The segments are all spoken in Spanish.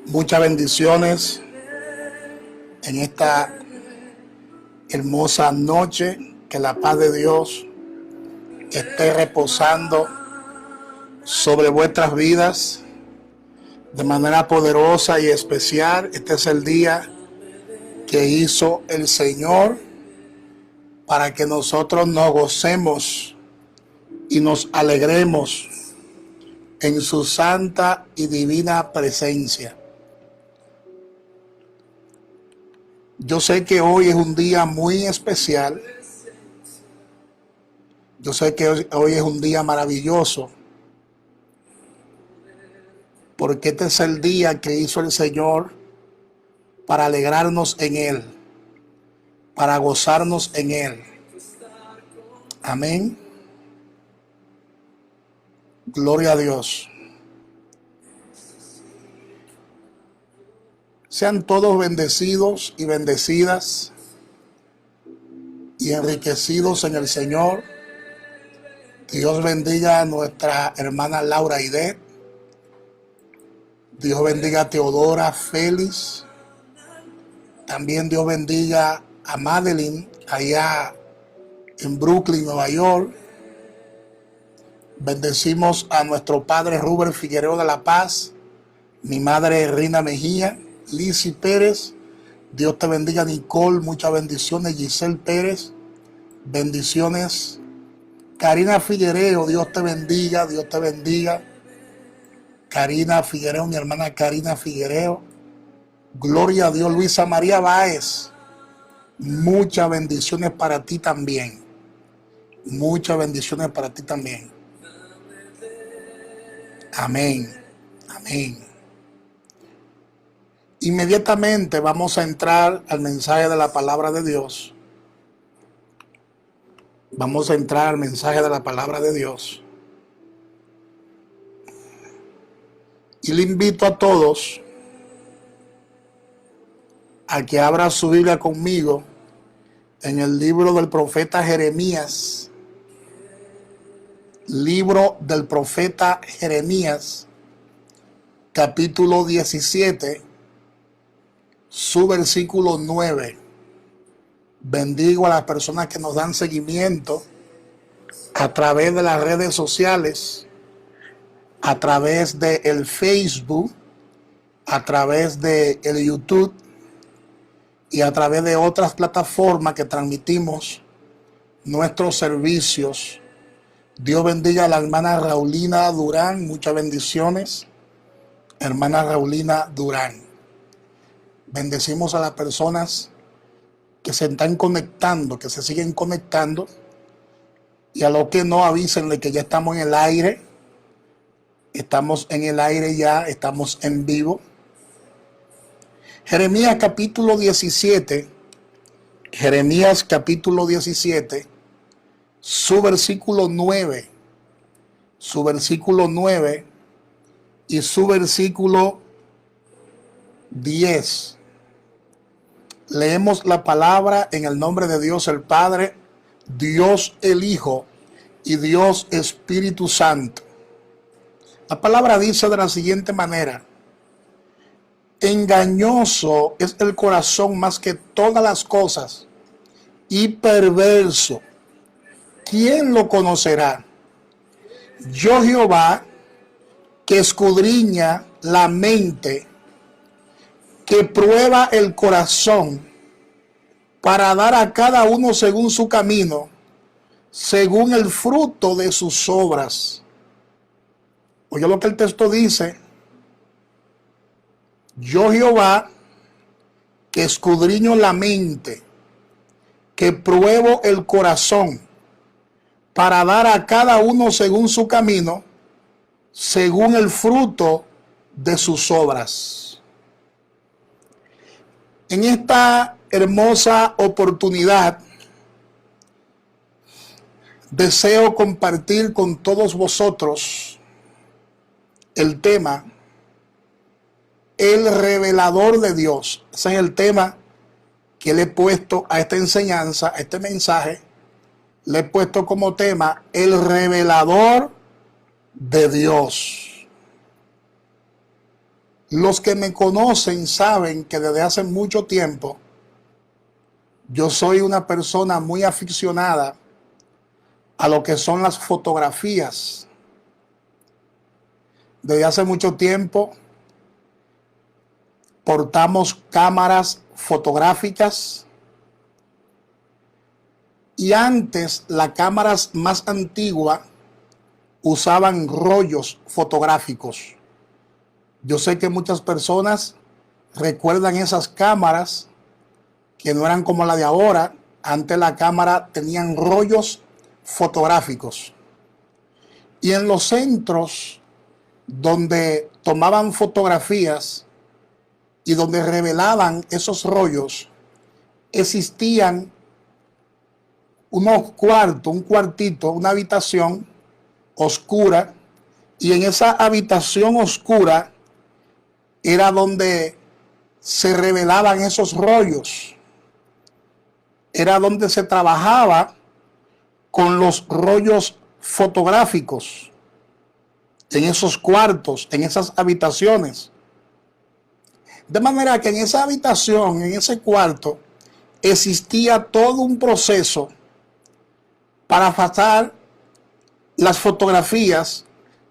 Muchas bendiciones en esta hermosa noche. Que la paz de Dios esté reposando sobre vuestras vidas de manera poderosa y especial. Este es el día que hizo el Señor para que nosotros nos gocemos y nos alegremos en su santa y divina presencia. Yo sé que hoy es un día muy especial. Yo sé que hoy es un día maravilloso, porque este es el día que hizo el Señor para alegrarnos en Él, para gozarnos en Él. Amén. Gloria a Dios. Sean todos bendecidos y bendecidas y enriquecidos en el Señor. Dios bendiga a nuestra hermana Laura Idet. Dios bendiga a Teodora Félix. También Dios bendiga a Madeline allá en Brooklyn, Nueva York. Bendecimos a nuestro padre Rubén Figueroa de La Paz, mi madre Rina Mejía, Lizzy Pérez. Dios te bendiga, Nicole. Muchas bendiciones. Giselle Pérez. Bendiciones. Karina Figuereo, Dios te bendiga, Dios te bendiga. Karina Figuereo, mi hermana Karina Figuereo. Gloria a Dios. Luisa María Báez, muchas bendiciones para ti también. Muchas bendiciones para ti también. Amén. Amén. Inmediatamente vamos a entrar al mensaje de la palabra de Dios. Vamos a entrar al mensaje de la palabra de Dios. Y le invito a todos a que abra su Biblia conmigo en el libro del profeta Jeremías. Libro del profeta Jeremías, capítulo 17, su versículo 9. Bendigo a las personas que nos dan seguimiento a través de las redes sociales, a través de el Facebook, a través de el YouTube y a través de otras plataformas que transmitimos nuestros servicios. Dios bendiga a la hermana Raulina Durán. Muchas bendiciones, hermana Raulina Durán. Bendecimos a las personas que se están conectando, que se siguen conectando, y a los que no, avísenle que ya estamos en el aire. Estamos en el aire ya, estamos en vivo. Jeremías capítulo 17, Jeremías capítulo 17, su versículo 9, su versículo 9 y su versículo 10. Leemos la palabra en el nombre de Dios el Padre, Dios el Hijo y Dios Espíritu Santo. La palabra dice de la siguiente manera: engañoso es el corazón más que todas las cosas y perverso. ¿Quién lo conocerá? Yo, Jehová, que escudriña la mente, que prueba el corazón, para dar a cada uno según su camino, según el fruto de sus obras. Oye lo que el texto dice: yo, Jehová, que escudriño la mente, que pruebo el corazón, para dar a cada uno según su camino, según el fruto de sus obras. En esta hermosa oportunidad, deseo compartir con todos vosotros el tema, el revelador de Dios. Ese es el tema que le he puesto a esta enseñanza, a este mensaje. Le he puesto como tema el revelador de Dios. Los que me conocen saben que desde hace mucho tiempo yo soy una persona muy aficionada a lo que son las fotografías. Desde hace mucho tiempo portamos cámaras fotográficas y antes las cámaras más antiguas usaban rollos fotográficos. Yo sé que muchas personas recuerdan esas cámaras que no eran como la de ahora. Antes la cámara tenían rollos fotográficos. Y en los centros donde tomaban fotografías y donde revelaban esos rollos, existían unos cuartos, un cuartito, una habitación oscura, y en esa habitación oscura era donde se revelaban esos rollos. Era donde se trabajaba con los rollos fotográficos, en esos cuartos, en esas habitaciones. De manera que en esa habitación, en ese cuarto, existía todo un proceso para pasar las fotografías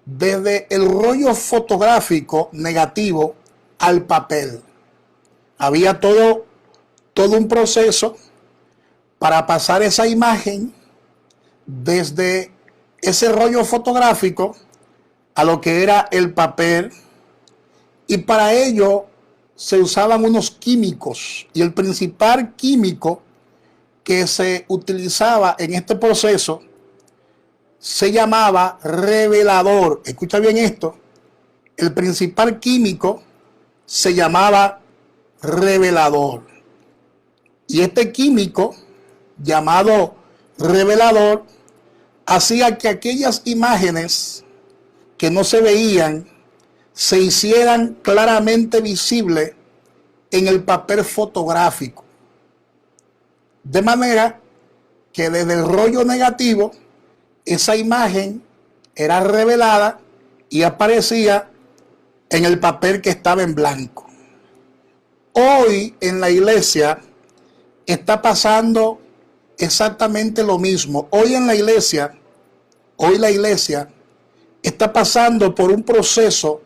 desde el rollo fotográfico negativo al papel. Había todo un proceso para pasar esa imagen desde ese rollo fotográfico a lo que era el papel, y para ello se usaban unos químicos, y el principal químico que se utilizaba en este proceso se llamaba revelador. Escucha bien esto, el principal químico se llamaba revelador, y este químico llamado revelador hacía que aquellas imágenes que no se veían se hicieran claramente visibles en el papel fotográfico, de manera que desde el rollo negativo esa imagen era revelada y aparecía en el papel que estaba en blanco. Hoy en la iglesia está pasando exactamente lo mismo. Hoy la iglesia está pasando por un proceso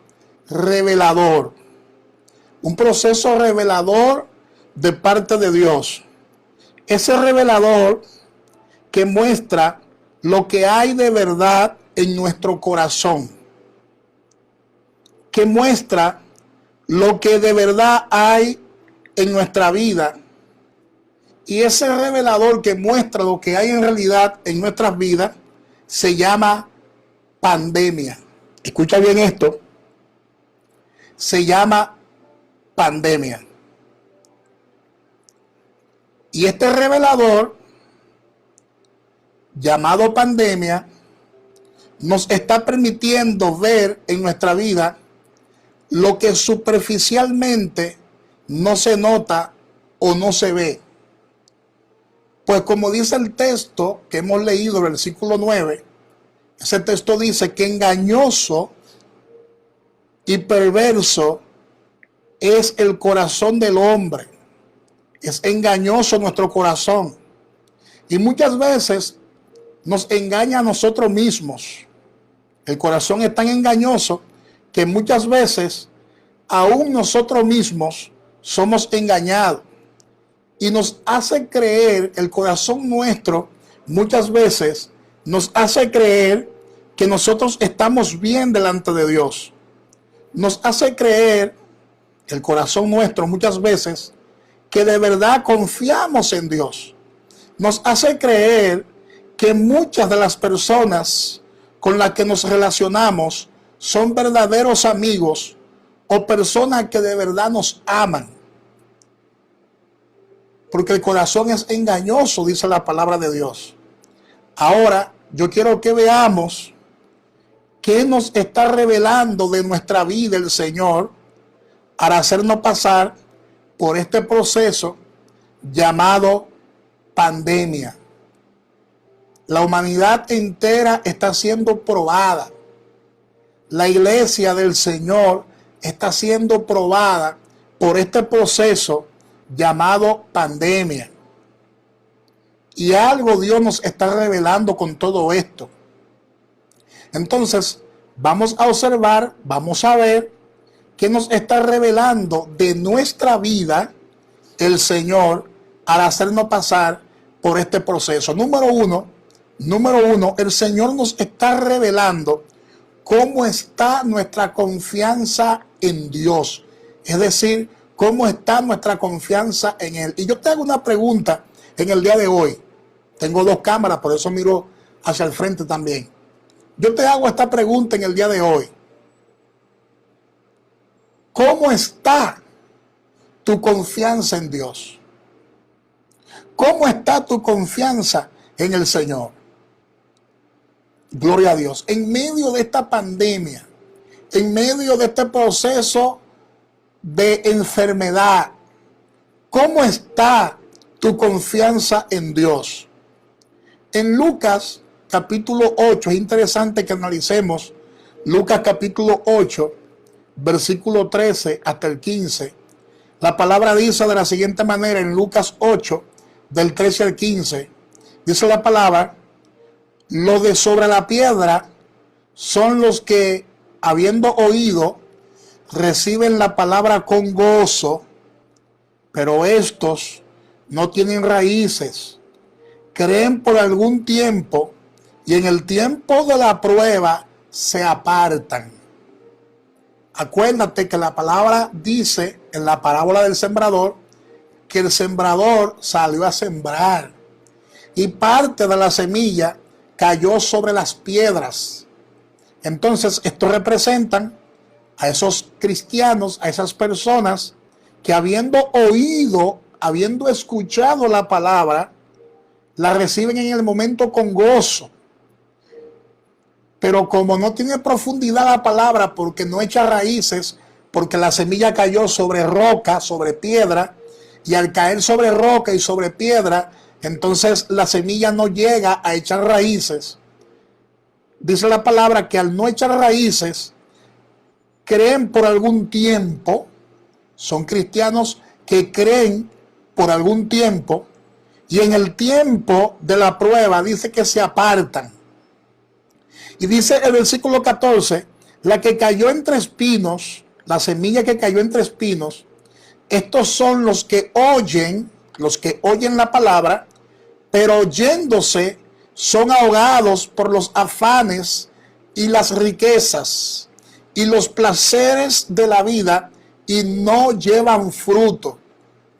revelador. Un proceso revelador de parte de Dios. Ese revelador que muestra lo que hay de verdad en nuestro corazón. Que muestra lo que de verdad hay en nuestra vida. Y ese revelador que muestra lo que hay en realidad en nuestras vidas se llama pandemia. Escucha bien esto. Se llama pandemia. Y este revelador llamado pandemia nos está permitiendo ver en nuestra vida lo que superficialmente no se nota o no se ve. Pues como dice el texto que hemos leído, el versículo 9, ese texto dice que engañoso y perverso es el corazón del hombre. Es engañoso nuestro corazón. Y muchas veces nos engaña a nosotros mismos. El corazón es tan engañoso que muchas veces aún nosotros mismos somos engañados. Y nos hace creer, el corazón nuestro muchas veces nos hace creer que nosotros estamos bien delante de Dios. Nos hace creer, el corazón nuestro muchas veces, que de verdad confiamos en Dios. Nos hace creer que muchas de las personas con las que nos relacionamos son verdaderos amigos o personas que de verdad nos aman. Porque el corazón es engañoso, dice la palabra de Dios. Ahora, yo quiero que veamos qué nos está revelando de nuestra vida el Señor para hacernos pasar por este proceso llamado pandemia. La humanidad entera está siendo probada. La iglesia del Señor está siendo probada por este proceso llamado pandemia. Y algo Dios nos está revelando con todo esto. Entonces, vamos a observar, vamos a ver qué nos está revelando de nuestra vida el Señor al hacernos pasar por este proceso. Número uno, el Señor nos está revelando cómo está nuestra confianza en Dios. Es decir, cómo está nuestra confianza en Él. Y yo te hago una pregunta en el día de hoy. Tengo dos cámaras, por eso miro hacia el frente también. Yo te hago esta pregunta en el día de hoy. ¿Cómo está tu confianza en Dios? ¿Cómo está tu confianza en el Señor? Gloria a Dios. En medio de esta pandemia, en medio de este proceso de enfermedad, ¿cómo está tu confianza en Dios? En Lucas capítulo 8, es interesante que analicemos Lucas capítulo 8, versículo 13 hasta el 15. La palabra dice de la siguiente manera en Lucas 8, del 13 al 15. Dice la palabra: los de sobre la piedra son los que, habiendo oído, reciben la palabra con gozo, pero estos no tienen raíces. Creen por algún tiempo y en el tiempo de la prueba se apartan. Acuérdate que la palabra dice en la parábola del sembrador que el sembrador salió a sembrar y parte de la semilla cayó sobre las piedras. Entonces, esto representan a esos cristianos, a esas personas que habiendo oído, habiendo escuchado la palabra, la reciben en el momento con gozo. Pero como no tiene profundidad la palabra, porque no echa raíces, porque la semilla cayó sobre roca, sobre piedra, y al caer sobre roca y sobre piedra, entonces la semilla no llega a echar raíces. Dice la palabra que al no echar raíces, creen por algún tiempo. Son cristianos que creen por algún tiempo, y en el tiempo de la prueba dice que se apartan. Y dice el versículo 14, la que cayó entre espinos, la semilla que cayó entre espinos, estos son los que oyen la palabra, pero oyéndose son ahogados por los afanes y las riquezas y los placeres de la vida y no llevan fruto.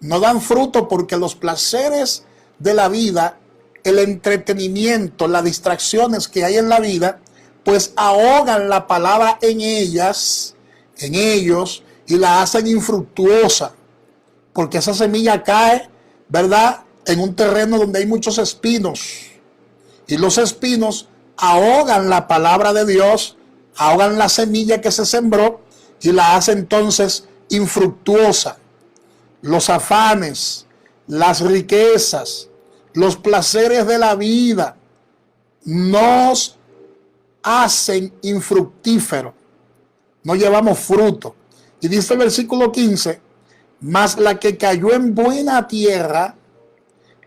No dan fruto porque los placeres de la vida, el entretenimiento, las distracciones que hay en la vida, pues ahogan la palabra en ellos, y la hacen infructuosa, porque esa semilla cae, ¿verdad?, en un terreno donde hay muchos espinos, y los espinos ahogan la palabra de Dios, ahogan la semilla que se sembró, y la hacen entonces infructuosa. Los afanes, las riquezas, los placeres de la vida nos hacen infructíferos, no llevamos fruto. Y dice el versículo 15, mas la que cayó en buena tierra,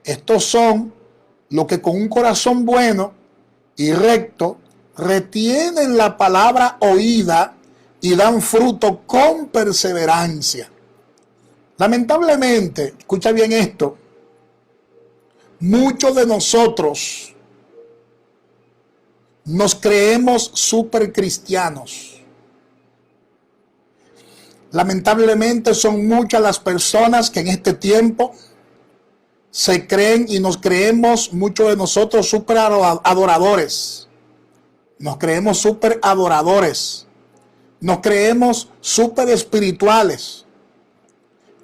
estos son los que con un corazón bueno y recto retienen la palabra oída y dan fruto con perseverancia. Lamentablemente, escucha bien esto, muchos de nosotros nos creemos súper cristianos. Lamentablemente son muchas las personas que en este tiempo se creen y nos creemos, muchos de nosotros, súper adoradores. Nos creemos súper adoradores. Nos creemos súper espirituales.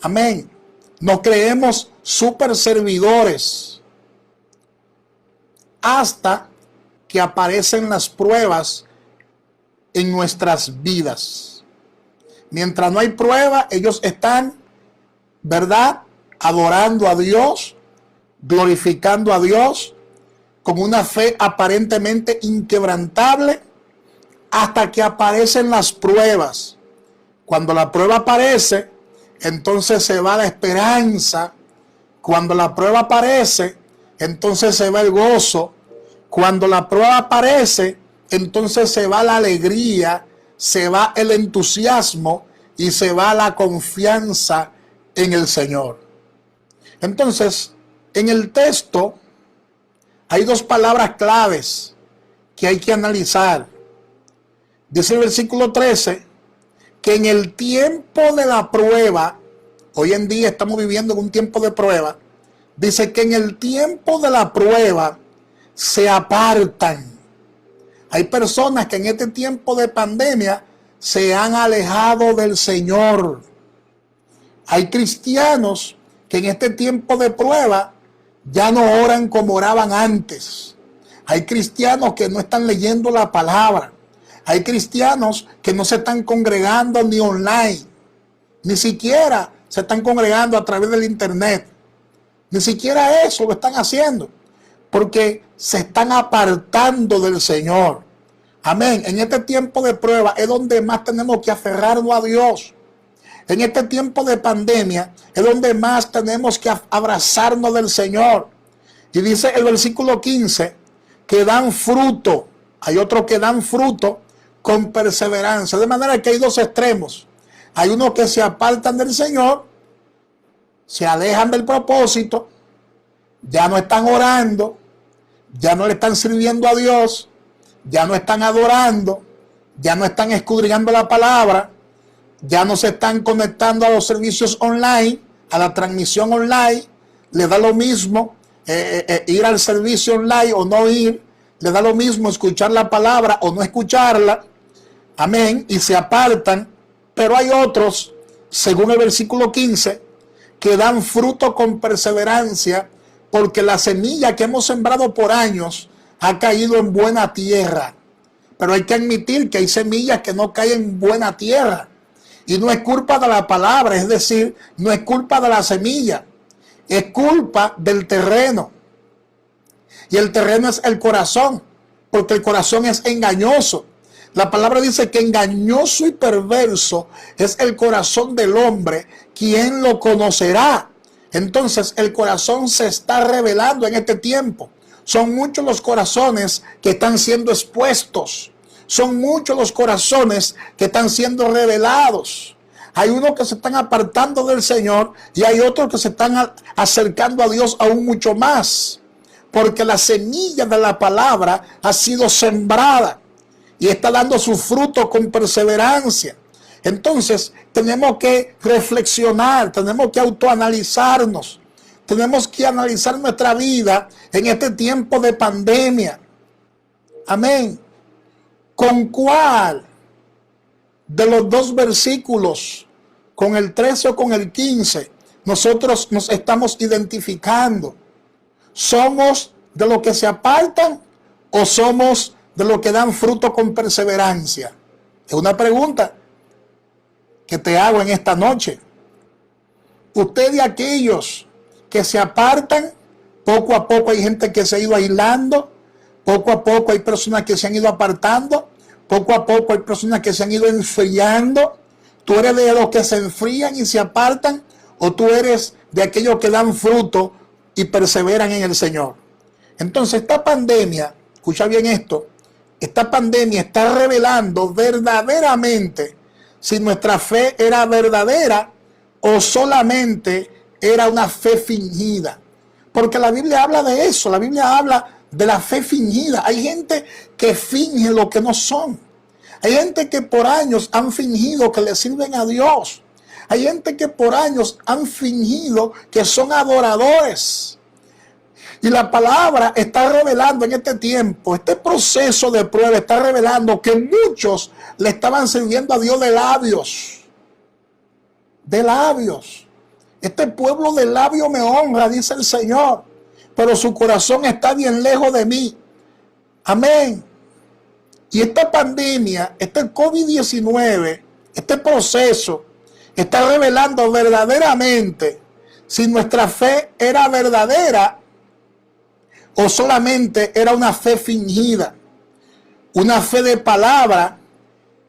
Amén. Nos creemos súper servidores. Hasta que aparecen las pruebas en nuestras vidas. Mientras no hay prueba, ellos están, ¿verdad?, adorando a Dios, glorificando a Dios, con una fe aparentemente inquebrantable, hasta que aparecen las pruebas. Cuando la prueba aparece, entonces se va la esperanza. Cuando la prueba aparece, entonces se va el gozo. Cuando la prueba aparece, entonces se va la alegría, se va el entusiasmo y se va la confianza en el Señor. Entonces, en el texto hay dos palabras claves que hay que analizar. Dice el versículo 13 que en el tiempo de la prueba, hoy en día estamos viviendo en un tiempo de prueba, dice que en el tiempo de la prueba se apartan. Hay personas que en este tiempo de pandemia se han alejado del Señor. Hay cristianos que en este tiempo de prueba ya no oran como oraban antes. Hay cristianos que no están leyendo la palabra. Hay cristianos que no se están congregando ni online. Ni siquiera se están congregando a través del internet. Ni siquiera eso lo están haciendo. Porque se están apartando del Señor. Amén. En este tiempo de prueba es donde más tenemos que aferrarnos a Dios. En este tiempo de pandemia es donde más tenemos que abrazarnos del Señor. Y dice el versículo 15 que dan fruto. Hay otros que dan fruto con perseverancia. De manera que hay dos extremos. Hay unos que se apartan del Señor, se alejan del propósito, ya no están orando, ya no le están sirviendo a Dios, ya no están adorando, ya no están escudriñando la palabra, ya no se están conectando a los servicios online, a la transmisión online. Le da lo mismo ir al servicio online o no ir, le da lo mismo escuchar la palabra o no escucharla. Amén. Y se apartan. Pero hay otros, según el versículo 15, que dan fruto con perseverancia, porque la semilla que hemos sembrado por años ha caído en buena tierra. Pero hay que admitir que hay semillas que no caen en buena tierra. Y no es culpa de la palabra, es decir, no es culpa de la semilla, es culpa del terreno. Y el terreno es el corazón, porque el corazón es engañoso. La palabra dice que engañoso y perverso es el corazón del hombre. ¿Quién lo conocerá? Entonces el corazón se está revelando en este tiempo. Son muchos los corazones que están siendo expuestos. Son muchos los corazones que están siendo revelados. Hay unos que se están apartando del Señor y hay otros que se están acercando a Dios aún mucho más. Porque la semilla de la palabra ha sido sembrada y está dando su fruto con perseverancia. Entonces tenemos que reflexionar, tenemos que autoanalizarnos, tenemos que analizar nuestra vida en este tiempo de pandemia. Amén. ¿Con cuál de los dos versículos, con el 13 o con el 15, nosotros nos estamos identificando? ¿Somos de los que se apartan o somos de los que dan fruto con perseverancia? Es una pregunta que te hago en esta noche. Usted de aquellos que se apartan, poco a poco hay gente que se ha ido aislando, poco a poco hay personas que se han ido apartando, poco a poco hay personas que se han ido enfriando. ¿Tú eres de los que se enfrían y se apartan o tú eres de aquellos que dan fruto y perseveran en el Señor? Entonces esta pandemia, escucha bien esto, esta pandemia está revelando verdaderamente si nuestra fe era verdadera o solamente era una fe fingida. Porque la Biblia habla de eso, la Biblia habla de la fe fingida. Hay gente que finge lo que no son. Hay gente que por años han fingido que le sirven a Dios. Hay gente que por años han fingido que son adoradores. Y la palabra está revelando en este tiempo, este proceso de prueba está revelando que muchos le estaban sirviendo a Dios de labios. De labios. Este pueblo de labios me honra, dice el Señor, pero su corazón está bien lejos de mí. Amén. Y esta pandemia, este COVID-19, este proceso está revelando verdaderamente si nuestra fe era verdadera o solamente era una fe fingida, una fe de palabra,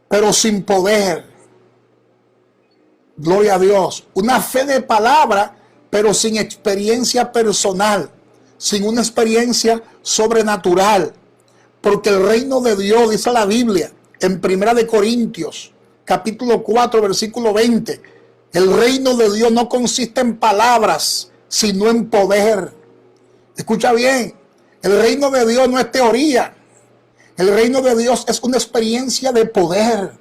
pero sin poder. Gloria a Dios. Una fe de palabra, pero sin experiencia personal, sin una experiencia sobrenatural. Porque el reino de Dios, dice la Biblia, en 1 Corintios, capítulo 4, versículo 20, el reino de Dios no consiste en palabras, sino en poder. Escucha bien, el reino de Dios no es teoría. El reino de Dios es una experiencia de poder.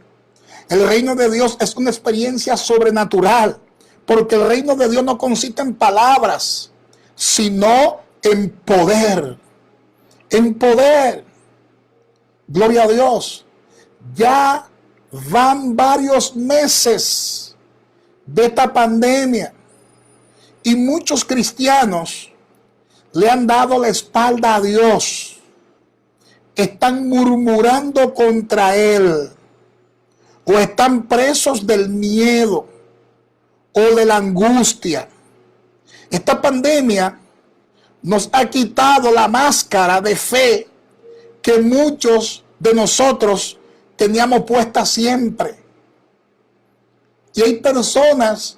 El reino de Dios es una experiencia sobrenatural. Porque el reino de Dios no consiste en palabras, sino en poder. En poder. Gloria a Dios. Ya van varios meses de esta pandemia y muchos cristianos le han dado la espalda a Dios. Están murmurando contra Él o están presos del miedo o de la angustia. Esta pandemia nos ha quitado la máscara de fe que muchos de nosotros teníamos puesta siempre. Y hay personas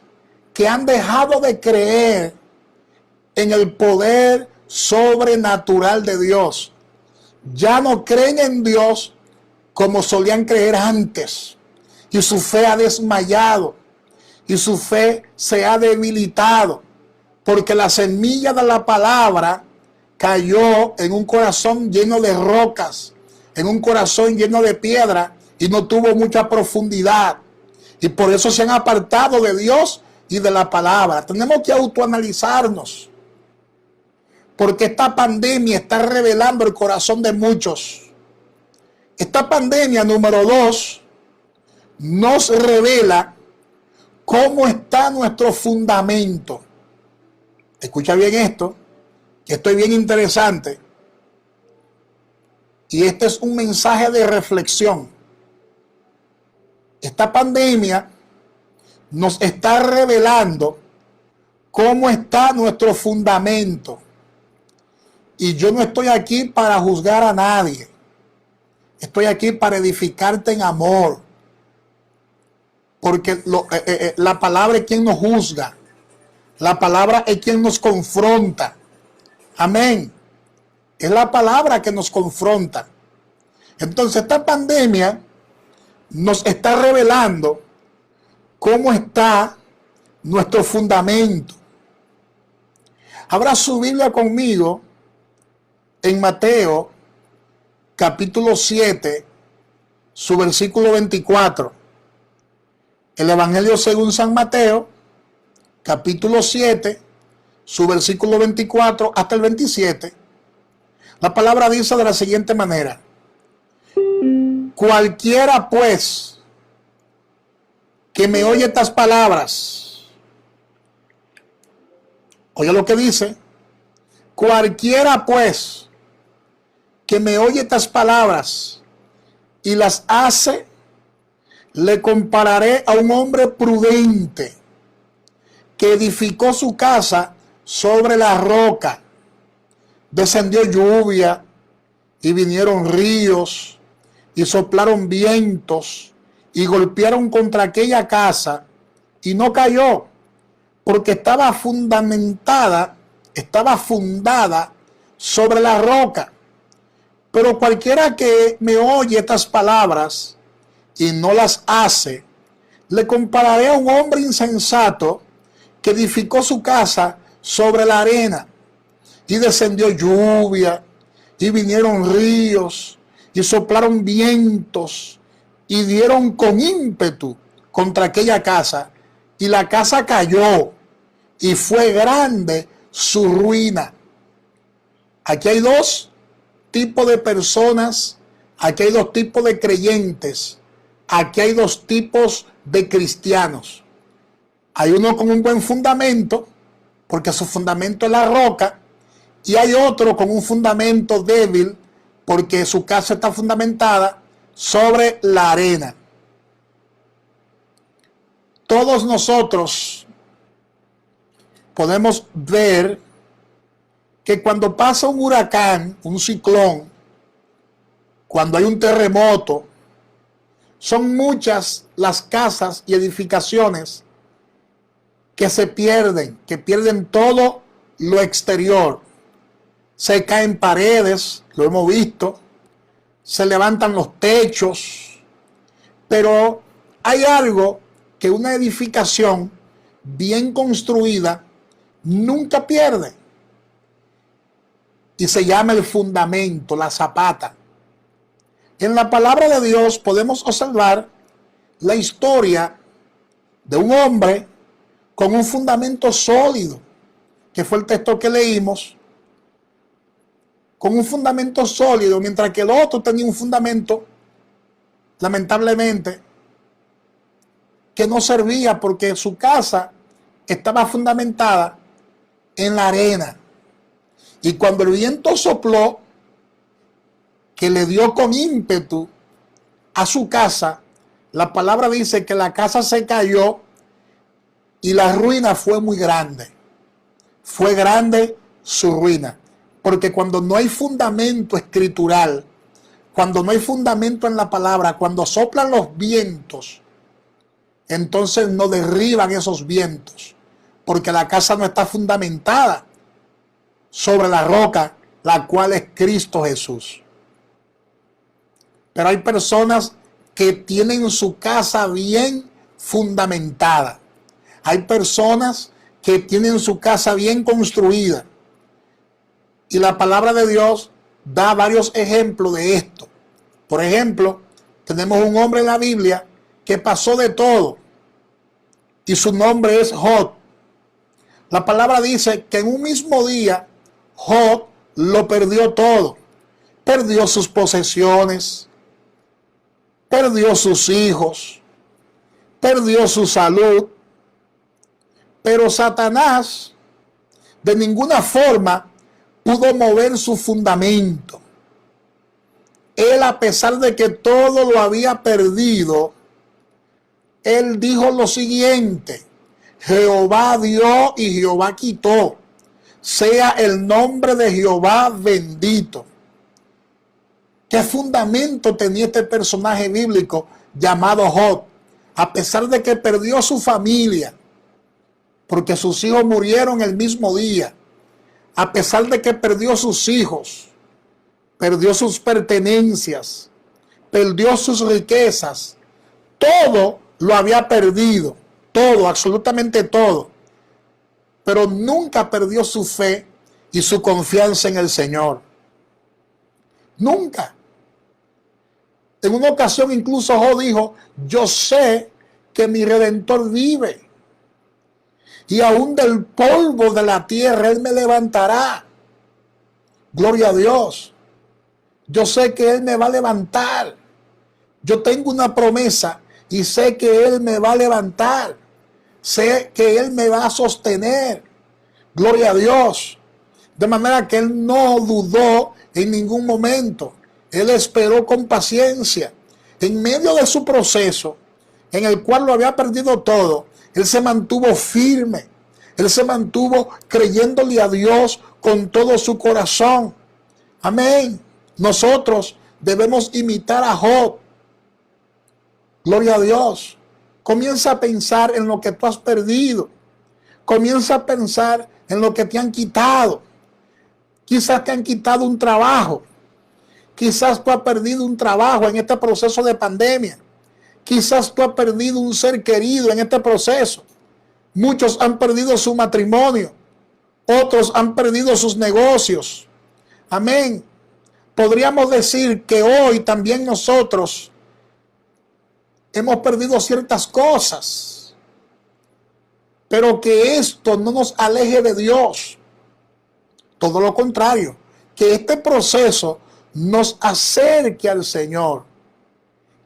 que han dejado de creer en el poder sobrenatural de Dios. Ya no creen en Dios como solían creer antes. Y su fe ha desmayado. Y su fe se ha debilitado. Porque la semilla de la palabra cayó en un corazón lleno de rocas, en un corazón lleno de piedra y no tuvo mucha profundidad. Y por eso se han apartado de Dios y de la palabra. Tenemos que autoanalizarnos. Porque esta pandemia está revelando el corazón de muchos. Esta pandemia, número 2, nos revela cómo está nuestro fundamento. Escucha bien esto, que esto es bien interesante. Y este es un mensaje de reflexión. Esta pandemia nos está revelando cómo está nuestro fundamento. Y yo no estoy aquí para juzgar a nadie. Estoy aquí para edificarte en amor. Porque la palabra es quien nos juzga. La palabra es quien nos confronta. Amén. Es la palabra que nos confronta. Entonces esta pandemia nos está revelando cómo está nuestro fundamento. Abra su Biblia conmigo en Mateo capítulo 7, su versículo 24. El Evangelio según San Mateo, capítulo 7, su versículo 24 hasta el 27. La palabra dice de la siguiente manera: cualquiera pues que me oye estas palabras, oye lo que dice, cualquiera pues que me oye estas palabras y las hace, le compararé a un hombre prudente que edificó su casa sobre la roca. Descendió lluvia y vinieron ríos y soplaron vientos y golpearon contra aquella casa y no cayó, porque estaba fundada sobre la roca. Pero cualquiera que me oye estas palabras y no las hace, le compararé a un hombre insensato que edificó su casa sobre la arena. Y descendió lluvia, y vinieron ríos, y soplaron vientos, y dieron con ímpetu contra aquella casa, y la casa cayó, y fue grande su ruina. Aquí hay dos tipos de personas, aquí hay dos tipos de creyentes, aquí hay dos tipos de cristianos. Hay uno con un buen fundamento, porque su fundamento es la roca, y hay otro con un fundamento débil, porque su casa está fundamentada sobre la arena. Todos nosotros podemos ver que cuando pasa un huracán, un ciclón, cuando hay un terremoto, son muchas las casas y edificaciones que se pierden, que pierden todo lo exterior. Se caen paredes, lo hemos visto, se levantan los techos, pero hay algo que una edificación bien construida nunca pierde, y se llama el fundamento, la zapata. En la palabra de Dios podemos observar la historia de un hombre con un fundamento sólido, que fue el texto que leímos, con un fundamento sólido, mientras que el otro tenía un fundamento, lamentablemente, que no servía porque su casa estaba fundamentada en la arena. Y cuando el viento sopló, que le dio con ímpetu a su casa, la palabra dice que la casa se cayó y la ruina fue muy grande. Fue grande su ruina. Porque cuando no hay fundamento escritural, cuando no hay fundamento en la palabra, cuando soplan los vientos, entonces no derriban esos vientos, porque la casa no está fundamentada sobre la roca, la cual es Cristo Jesús. Pero hay personas que tienen su casa bien fundamentada. Hay personas que tienen su casa bien construida. Y la palabra de Dios da varios ejemplos de esto. Por ejemplo, tenemos un hombre en la Biblia que pasó de todo. Y su nombre es Job. La palabra dice que en un mismo día Job lo perdió todo. Perdió sus posesiones, perdió sus hijos, perdió su salud. Pero Satanás de ninguna forma pudo mover su fundamento. Él, a pesar de que todo lo había perdido, él dijo lo siguiente: Jehová dio y Jehová quitó. Sea el nombre de Jehová bendito. ¿Qué fundamento tenía este personaje bíblico llamado Job? A pesar de que perdió su familia, porque sus hijos murieron el mismo día. A pesar de que perdió sus hijos, perdió sus pertenencias, perdió sus riquezas, todo lo había perdido, todo, absolutamente todo. Pero nunca perdió su fe y su confianza en el Señor. Nunca. En una ocasión incluso Job dijo: yo sé que mi Redentor vive, y aún del polvo de la tierra Él me levantará. Gloria a Dios. Yo sé que Él me va a levantar. Yo tengo una promesa y sé que Él me va a levantar. Sé que Él me va a sostener. Gloria a Dios. De manera que Él no dudó en ningún momento. Él esperó con paciencia. En medio de su proceso, en el cual lo había perdido todo, Él se mantuvo firme. Él se mantuvo creyéndole a Dios con todo su corazón. Amén. Nosotros debemos imitar a Job. Gloria a Dios. Comienza a pensar en lo que tú has perdido. Comienza a pensar en lo que te han quitado. Quizás te han quitado un trabajo. Quizás tú has perdido un trabajo en este proceso de pandemia. Quizás tú has perdido un ser querido en este proceso. Muchos han perdido su matrimonio. Otros han perdido sus negocios. Amén. Podríamos decir que hoy también nosotros hemos perdido ciertas cosas. Pero que esto no nos aleje de Dios. Todo lo contrario. Que este proceso nos acerque al Señor.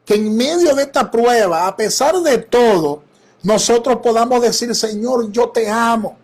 Que en medio de esta prueba, a pesar de todo, nosotros podamos decir: Señor, yo te amo.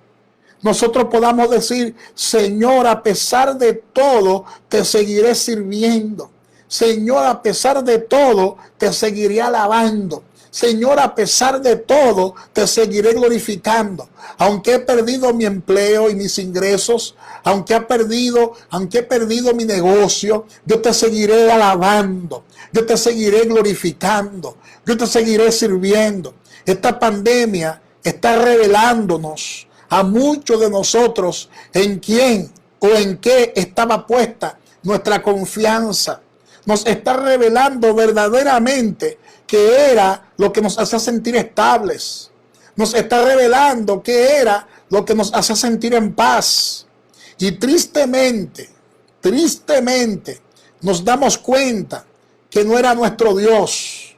Nosotros podamos decir: Señor, a pesar de todo, te seguiré sirviendo. Señor, a pesar de todo, te seguiré alabando. Señor, a pesar de todo, te seguiré glorificando. Aunque he perdido mi empleo y mis ingresos, aunque he perdido mi negocio, yo te seguiré alabando. Yo te seguiré glorificando. Yo te seguiré sirviendo. Esta pandemia está revelándonos a muchos de nosotros en quién o en qué estaba puesta nuestra confianza. Nos está revelando verdaderamente qué era lo que nos hacía sentir estables. Nos está revelando qué era lo que nos hacía sentir en paz. Y tristemente, nos damos cuenta que no era nuestro Dios,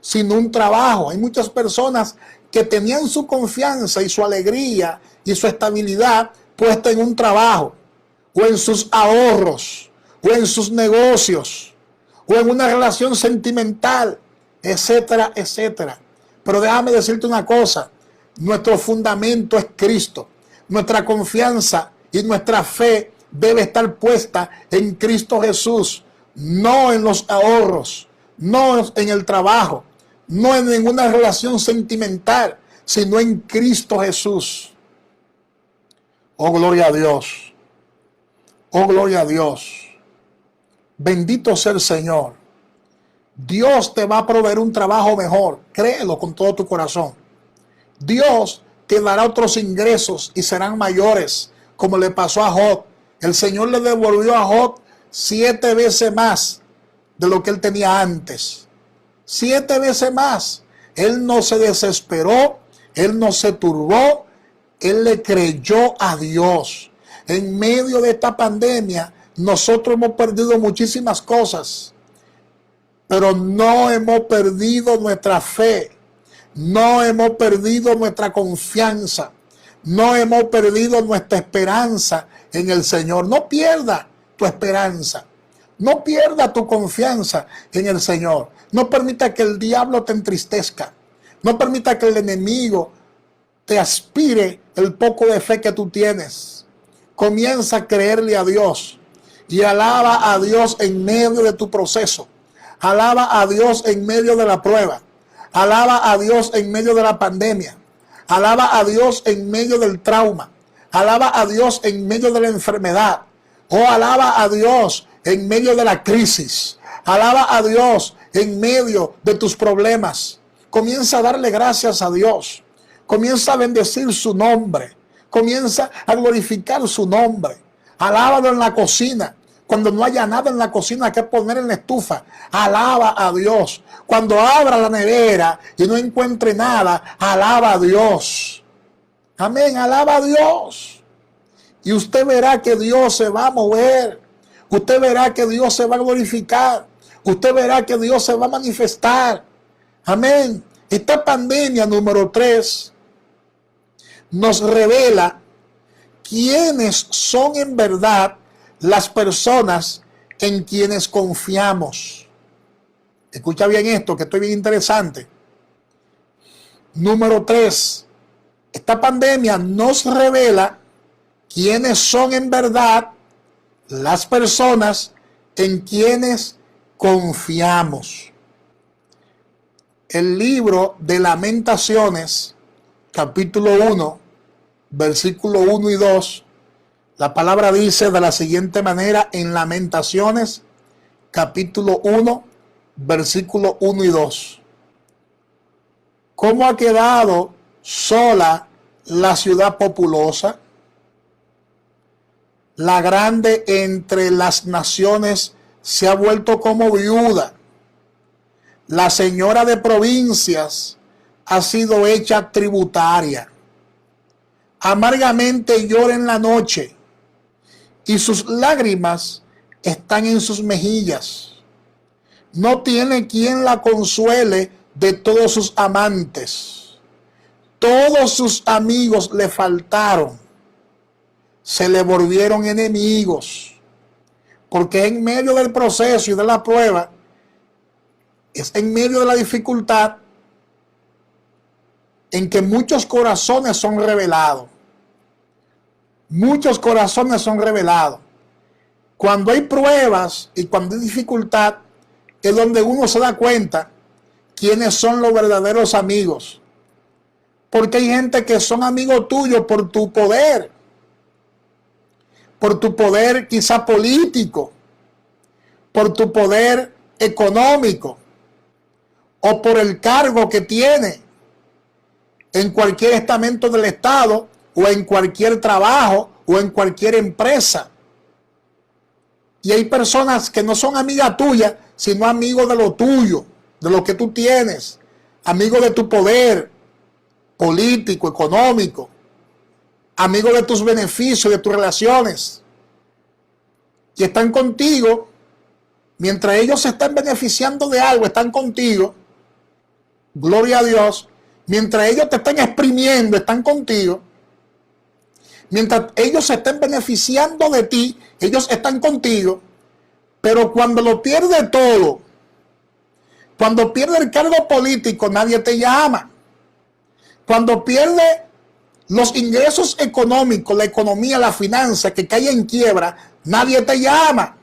sino un trabajo. Hay muchas personas que tenían su confianza y su alegría y su estabilidad puesta en un trabajo, o en sus ahorros, o en sus negocios, o en una relación sentimental, etcétera, etcétera. Pero déjame decirte una cosa, nuestro fundamento es Cristo. Nuestra confianza y nuestra fe debe estar puesta en Cristo Jesús, no en los ahorros, no en el trabajo, no en ninguna relación sentimental, sino en Cristo Jesús. Oh, gloria a Dios. Oh, gloria a Dios. Bendito sea el Señor. Dios te va a proveer un trabajo mejor. Créelo con todo tu corazón. Dios te dará otros ingresos y serán mayores, como le pasó a Job. El Señor le devolvió a Job 7 veces más de lo que él tenía antes. 7 veces más. Él no se desesperó, él no se turbó, él le creyó a Dios. En medio de esta pandemia, nosotros hemos perdido muchísimas cosas, pero no hemos perdido nuestra fe, no hemos perdido nuestra confianza, no hemos perdido nuestra esperanza en el Señor. No pierda tu esperanza, no pierda tu confianza en el Señor. No permita que el diablo te entristezca, no permita que el enemigo te aspire el poco de fe que tú tienes. Comienza a creerle a Dios y alaba a Dios en medio de tu proceso. Alaba a Dios en medio de la prueba. Alaba a Dios en medio de la pandemia. Alaba a Dios en medio del trauma. Alaba a Dios en medio de la enfermedad. Oh, alaba a Dios en medio de la crisis. Alaba a Dios en medio de tus problemas. Comienza a darle gracias a Dios. Comienza a bendecir su nombre. Comienza a glorificar su nombre. Alábalo en la cocina. Cuando no haya nada en la cocina que poner en la estufa, alaba a Dios. Cuando abra la nevera y no encuentre nada, alaba a Dios. Amén, alaba a Dios. Y usted verá que Dios se va a mover. Usted verá que Dios se va a glorificar. Usted verá que Dios se va a manifestar. Amén. Esta pandemia número 3 nos revela quiénes son en verdad las personas en quienes confiamos. Escucha bien esto, que esto es bien interesante. Número 3. Esta pandemia nos revela quiénes son en verdad las personas en quienes confiamos. El libro de Lamentaciones, capítulo 1, versículo 1 y 2, la palabra dice de la siguiente manera en Lamentaciones, capítulo 1, versículo 1 y 2. ¿Cómo ha quedado sola la ciudad populosa? La grande entre las naciones se ha vuelto como viuda. La señora de provincias ha sido hecha tributaria. Amargamente llora en la noche y sus lágrimas están en sus mejillas. No tiene quien la consuele de todos sus amantes. Todos sus amigos le faltaron. Se le volvieron enemigos. Porque en medio del proceso y de la prueba, es en medio de la dificultad en que muchos corazones son revelados. Muchos corazones son revelados. Cuando hay pruebas y cuando hay dificultad, es donde uno se da cuenta quiénes son los verdaderos amigos. Porque hay gente que son amigos tuyos por tu poder quizá político, por tu poder económico o por el cargo que tiene. en cualquier estamento del Estado, o en cualquier trabajo, o en cualquier empresa. Y hay personas que no son amigas tuyas, sino amigos de lo tuyo, de lo que tú tienes, amigos de tu poder político, económico, amigos de tus beneficios, de tus relaciones. Y están contigo, mientras ellos se están beneficiando de algo, están contigo, gloria a Dios, mientras ellos te están exprimiendo, están contigo, mientras ellos se estén beneficiando de ti, ellos están contigo, pero cuando lo pierde todo, cuando pierde el cargo político, nadie te llama. Cuando pierde los ingresos económicos, la economía, la finanza, que cae en quiebra, nadie te llama.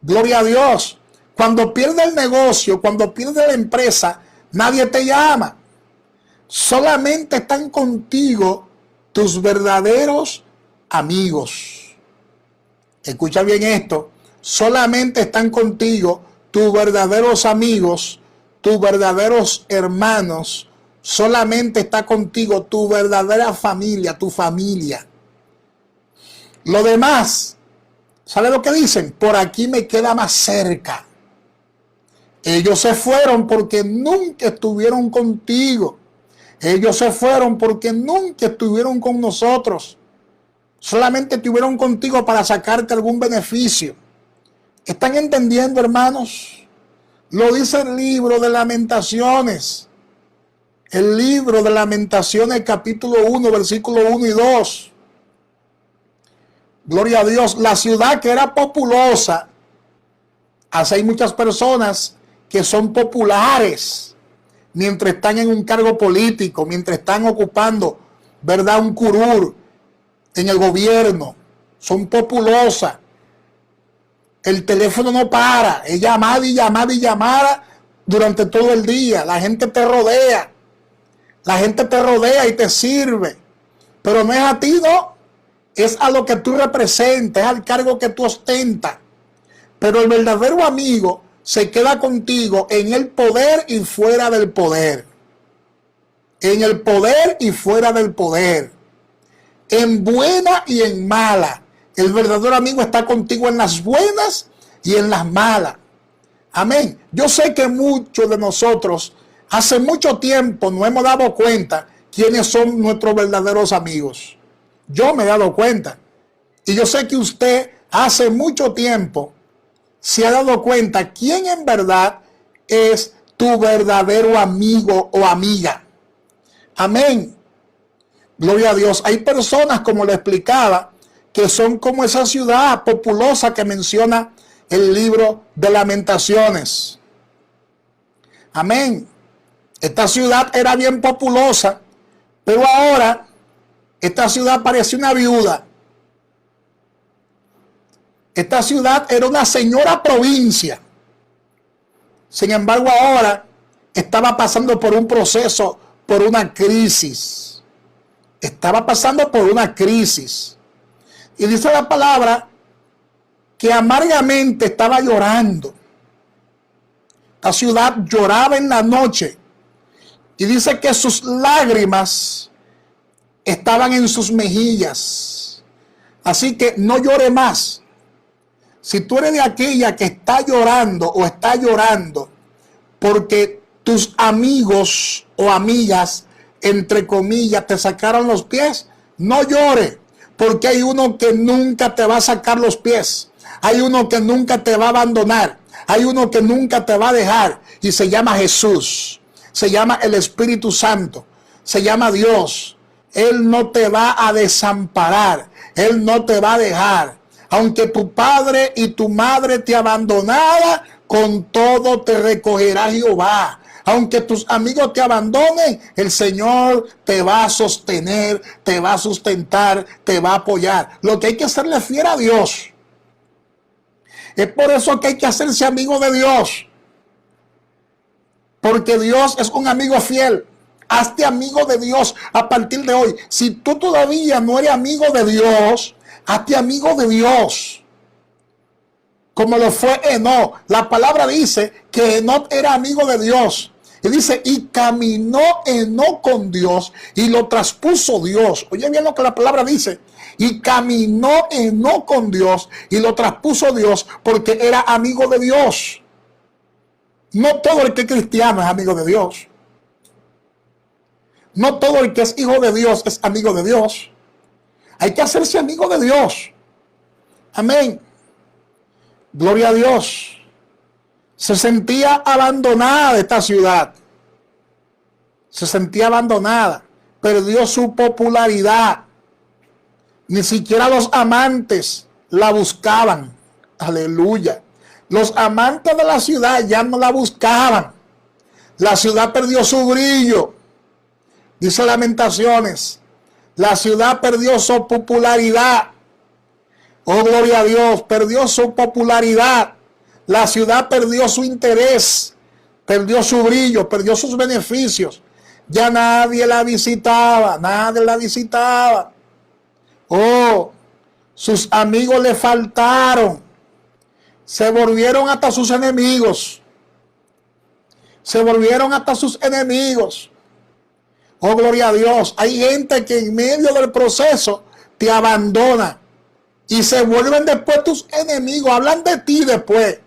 Gloria a Dios. Cuando pierde el negocio, cuando pierde la empresa, nadie te llama. Solamente están contigo tus verdaderos amigos. Escucha bien esto. Solamente están contigo tus verdaderos amigos, tus verdaderos hermanos. Solamente está contigo tu verdadera familia, tu familia. Lo demás, ¿sabe lo que dicen? Por aquí me queda más cerca. Ellos se fueron porque nunca estuvieron contigo. Ellos se fueron porque nunca estuvieron con nosotros. Solamente estuvieron contigo para sacarte algún beneficio. ¿Están entendiendo, hermanos? Lo dice el libro de Lamentaciones. El libro de Lamentaciones, capítulo 1, versículo 1 y 2. Gloria a Dios. La ciudad que era populosa, así hay muchas personas que son populares mientras están en un cargo político, mientras están ocupando, ¿verdad?, un curul en el gobierno. Son populosas. El teléfono no para. Es llamada y llamada y llamada durante todo el día. La gente te rodea. La gente te rodea y te sirve. Pero no es a ti, no. Es a lo que tú representas, es al cargo que tú ostentas. Pero el verdadero amigo se queda contigo en el poder y fuera del poder. En el poder y fuera del poder. En buena y en mala. El verdadero amigo está contigo en las buenas y en las malas. Amén. Yo sé que muchos de nosotros hace mucho tiempo nos hemos dado cuenta quiénes son nuestros verdaderos amigos. Yo me he dado cuenta. Y yo sé que usted hace mucho tiempo se ha dado cuenta quién en verdad es tu verdadero amigo o amiga. Amén. Gloria a Dios. Hay personas, como le explicaba, que son como esa ciudad populosa que menciona el libro de Lamentaciones. Amén. Esta ciudad era bien populosa, pero ahora esta ciudad parece una viuda. Esta ciudad era una señora provincia. Sin embargo, ahora estaba pasando por un proceso, por una crisis. Estaba pasando por una crisis. Y dice la palabra que amargamente estaba llorando. La ciudad lloraba en la noche. Y dice que sus lágrimas estaban en sus mejillas. Así que no llore más. Si tú eres de aquella que está llorando o está llorando porque tus amigos o amigas, entre comillas, te sacaron los pies, no llore, porque hay uno que nunca te va a sacar los pies. Hay uno que nunca te va a abandonar. Hay uno que nunca te va a dejar y se llama Jesús. Se llama el Espíritu Santo. Se llama Dios. Él no te va a desamparar. Él no te va a dejar. Aunque tu padre y tu madre te abandonara, con todo te recogerá Jehová. Aunque tus amigos te abandonen, el Señor te va a sostener, te va a sustentar, te va a apoyar. Lo que hay que hacerle fiel a Dios. Es por eso que hay que hacerse amigo de Dios. Porque Dios es un amigo fiel. Hazte amigo de Dios a partir de hoy. Si tú todavía no eres amigo de Dios, hazte amigo de Dios. Como lo fue Enoc. La palabra dice que Enoc era amigo de Dios. Y dice, y caminó Enoc con Dios y lo traspuso Dios. Oye bien lo que la palabra dice. Y caminó Enoc con Dios y lo traspuso Dios porque era amigo de Dios. No todo el que es cristiano es amigo de Dios. No todo el que es hijo de Dios es amigo de Dios. Hay que hacerse amigo de Dios. Amén. Gloria a Dios. Se sentía abandonada esta ciudad. Se sentía abandonada. Perdió su popularidad. Ni siquiera los amantes la buscaban. Aleluya. Los amantes de la ciudad ya no la buscaban. La ciudad perdió su brillo. Dice Lamentaciones. La ciudad perdió su popularidad. Oh, gloria a Dios. Perdió su popularidad. La ciudad perdió su interés, perdió su brillo, perdió sus beneficios. Ya nadie la visitaba, nadie la visitaba. Oh, sus amigos le faltaron. Se volvieron hasta sus enemigos. Se volvieron hasta sus enemigos. Oh, gloria a Dios. Hay gente que en medio del proceso te abandona y se vuelven después tus enemigos. Hablan de ti después.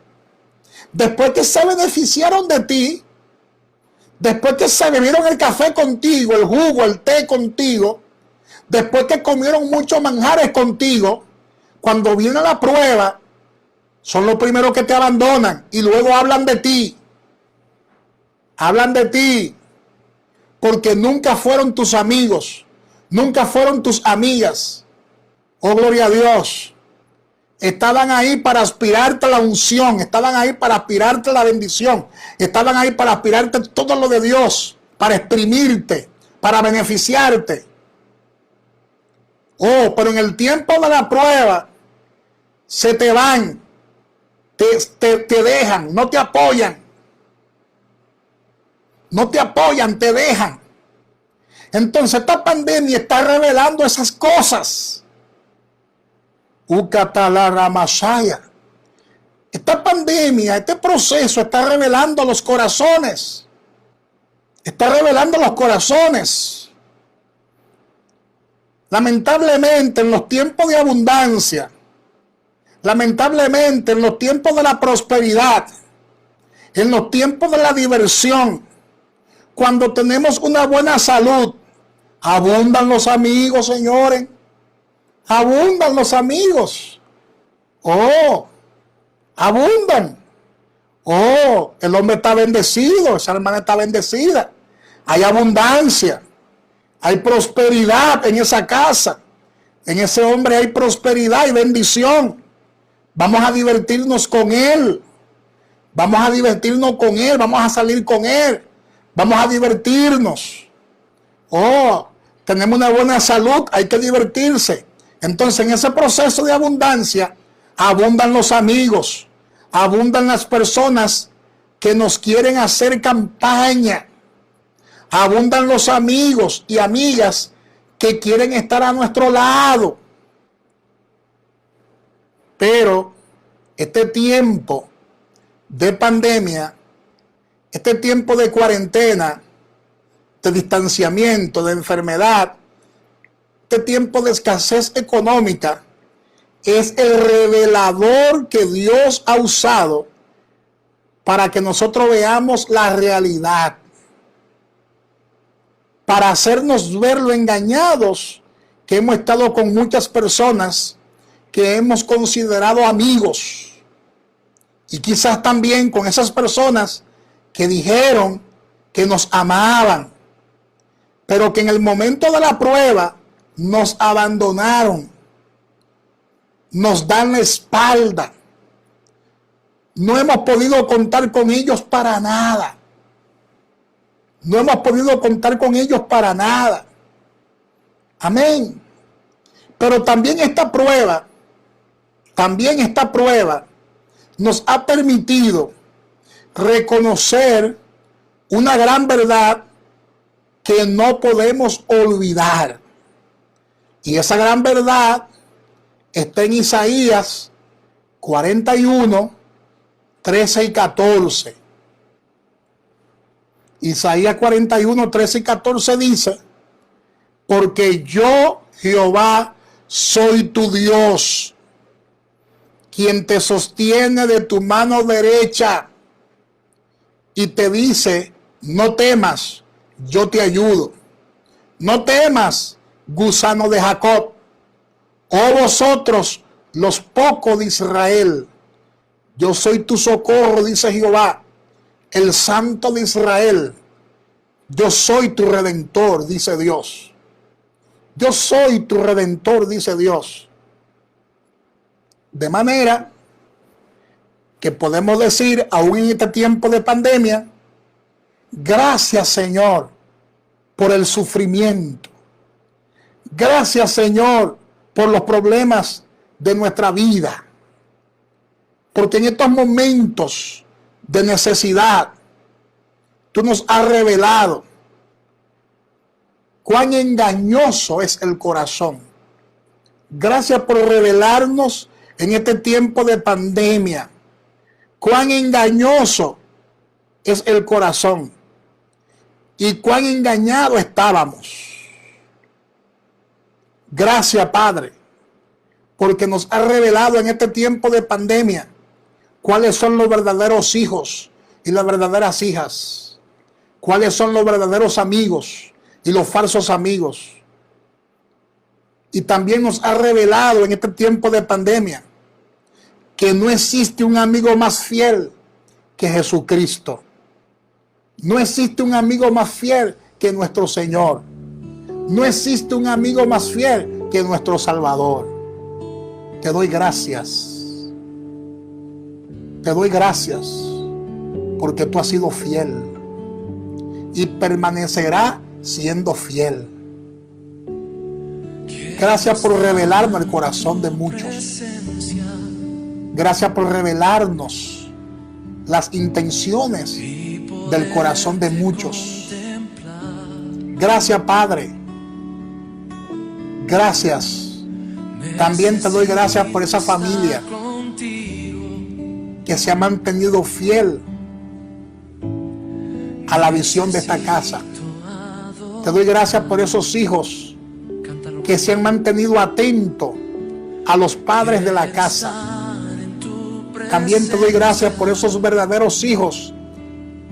Después que se beneficiaron de ti, después que se bebieron el café contigo, el jugo, el té contigo, después que comieron muchos manjares contigo, cuando viene la prueba, son los primeros que te abandonan y luego hablan de ti. Hablan de ti porque nunca fueron tus amigos, nunca fueron tus amigas. Oh, gloria a Dios. Estaban ahí para aspirarte a la unción, estaban ahí para aspirarte a la bendición, estaban ahí para aspirarte todo lo de Dios, para exprimirte, para beneficiarte. Oh, pero en el tiempo de la prueba se te van, te dejan, no te apoyan. No te apoyan, te dejan. Entonces esta pandemia está revelando esas cosas. Esta pandemia, este proceso está revelando los corazones. Está revelando los corazones. Lamentablemente en los tiempos de abundancia, lamentablemente en los tiempos de la prosperidad, en los tiempos de la diversión, cuando tenemos una buena salud, abundan los amigos, señores. Abundan los amigos. Oh, abundan. Oh, el hombre está bendecido, esa hermana está bendecida. Hay abundancia, hay prosperidad en esa casa. En ese hombre hay prosperidad y bendición. Vamos a divertirnos con él. Vamos a divertirnos con él, vamos a salir con él. Vamos a divertirnos. Oh, tenemos una buena salud, hay que divertirse. Entonces, en ese proceso de abundancia, abundan los amigos, abundan las personas que nos quieren hacer campaña, abundan los amigos y amigas que quieren estar a nuestro lado. Pero este tiempo de pandemia, este tiempo de cuarentena, de distanciamiento, de enfermedad, este tiempo de escasez económica es el revelador que Dios ha usado para que nosotros veamos la realidad, para hacernos ver lo engañados que hemos estado con muchas personas que hemos considerado amigos, y quizás también con esas personas que dijeron que nos amaban, pero que en el momento de la prueba nos abandonaron, nos dan la espalda. No hemos podido contar con ellos para nada. No hemos podido contar con ellos para nada. Amén. Pero también esta prueba nos ha permitido reconocer una gran verdad que no podemos olvidar. Y esa gran verdad está en Isaías 41, 13 y 14. Isaías 41, 13 y 14 dice: porque yo, Jehová, soy tu Dios, quien te sostiene de tu mano derecha y te dice: no temas, yo te ayudo. No temas, gusano de Jacob, oh vosotros, los pocos de Israel. Yo soy tu socorro, dice Jehová, el Santo de Israel. Yo soy tu redentor, dice Dios. Yo soy tu redentor, dice Dios. De manera que podemos decir, aún en este tiempo de pandemia: gracias, Señor, por el sufrimiento. Gracias, Señor, por los problemas de nuestra vida. Porque en estos momentos de necesidad, tú nos has revelado cuán engañoso es el corazón. Gracias por revelarnos en este tiempo de pandemia cuán engañoso es el corazón y cuán engañados estábamos. Gracias, Padre, porque nos ha revelado en este tiempo de pandemia cuáles son los verdaderos hijos y las verdaderas hijas, cuáles son los verdaderos amigos y los falsos amigos. Y también nos ha revelado en este tiempo de pandemia que no existe un amigo más fiel que Jesucristo. No existe un amigo más fiel que nuestro Señor. No existe un amigo más fiel que nuestro Salvador. Te doy gracias. Te doy gracias porque tú has sido fiel y permanecerá siendo fiel. Gracias por revelarme el corazón de muchos. Gracias por revelarnos las intenciones del corazón de muchos. Gracias, Padre. Gracias. También te doy gracias por esa familia que se ha mantenido fiel a la visión de esta casa. Te doy gracias por esos hijos que se han mantenido atentos a los padres de la casa. También te doy gracias por esos verdaderos hijos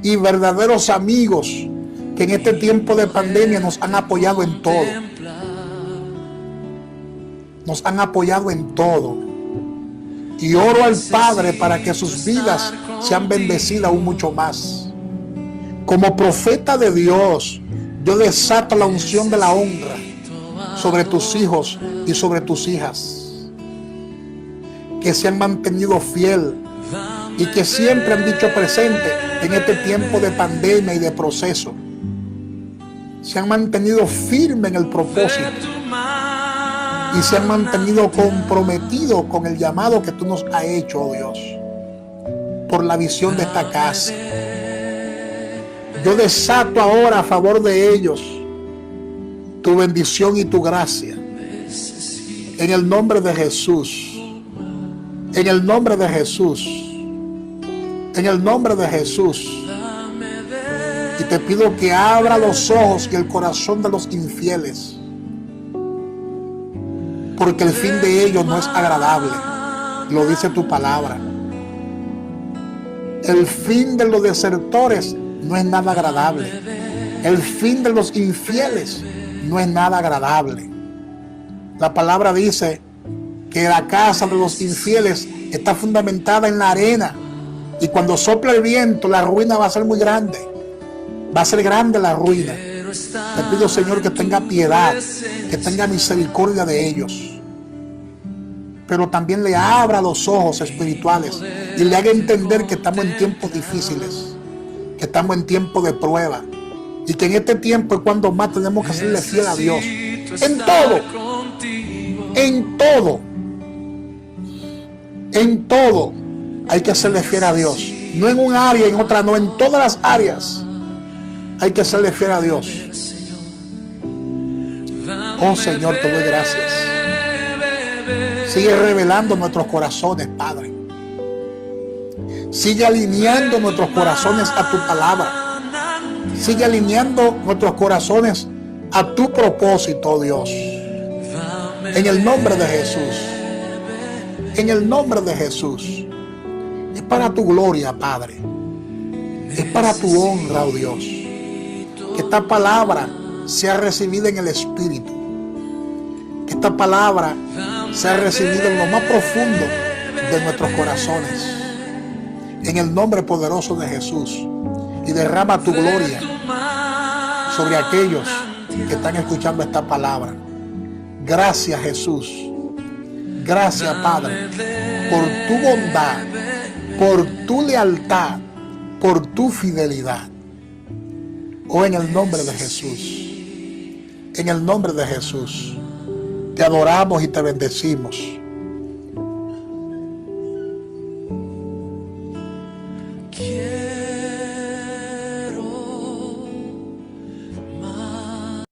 y verdaderos amigos que en este tiempo de pandemia nos han apoyado en todo. Nos han apoyado en todo. Y oro al Padre para que sus vidas sean bendecidas aún mucho más. Como profeta de Dios, yo desato la unción de la honra sobre tus hijos y sobre tus hijas, que se han mantenido fiel y que siempre han dicho presente en este tiempo de pandemia y de proceso. Se han mantenido firmes en el propósito y se han mantenido comprometidos con el llamado que tú nos has hecho, oh Dios, por la visión de esta casa. Yo desato ahora a favor de ellos tu bendición y tu gracia. En el nombre de Jesús. En el nombre de Jesús. En el nombre de Jesús. Y te pido que abra los ojos y el corazón de los infieles, porque el fin de ellos no es agradable. Lo dice tu palabra. El fin de los desertores no es nada agradable. El fin de los infieles no es nada agradable. La palabra dice que la casa de los infieles está fundamentada en la arena, y cuando sopla el viento la ruina va a ser muy grande. Va a ser grande la ruina. Te pido, Señor, que tenga piedad, que tenga misericordia de ellos, pero también le abra los ojos espirituales y le haga entender que estamos en tiempos difíciles, que estamos en tiempo de prueba, y que en este tiempo es cuando más tenemos que serle fiel a Dios. En todo, en todo, en todo hay que serle fiel a Dios. No en un área, en otra no, en todas las áreas hay que serle fiel a Dios. Oh Señor, te doy gracias. Sigue revelando nuestros corazones, Padre. Sigue alineando nuestros corazones a tu palabra. Sigue alineando nuestros corazones a tu propósito, Dios. En el nombre de Jesús. En el nombre de Jesús. Es para tu gloria, Padre. Es para tu honra, oh Dios. Que esta palabra sea recibida en el Espíritu. Que esta palabra sea recibida en lo más profundo de nuestros corazones. En el nombre poderoso de Jesús. Y derrama tu gloria sobre aquellos que están escuchando esta palabra. Gracias, Jesús. Gracias, Padre, por tu bondad, por tu lealtad, por tu fidelidad. Oh, en el nombre de Jesús. En el nombre de Jesús. Te adoramos y te bendecimos.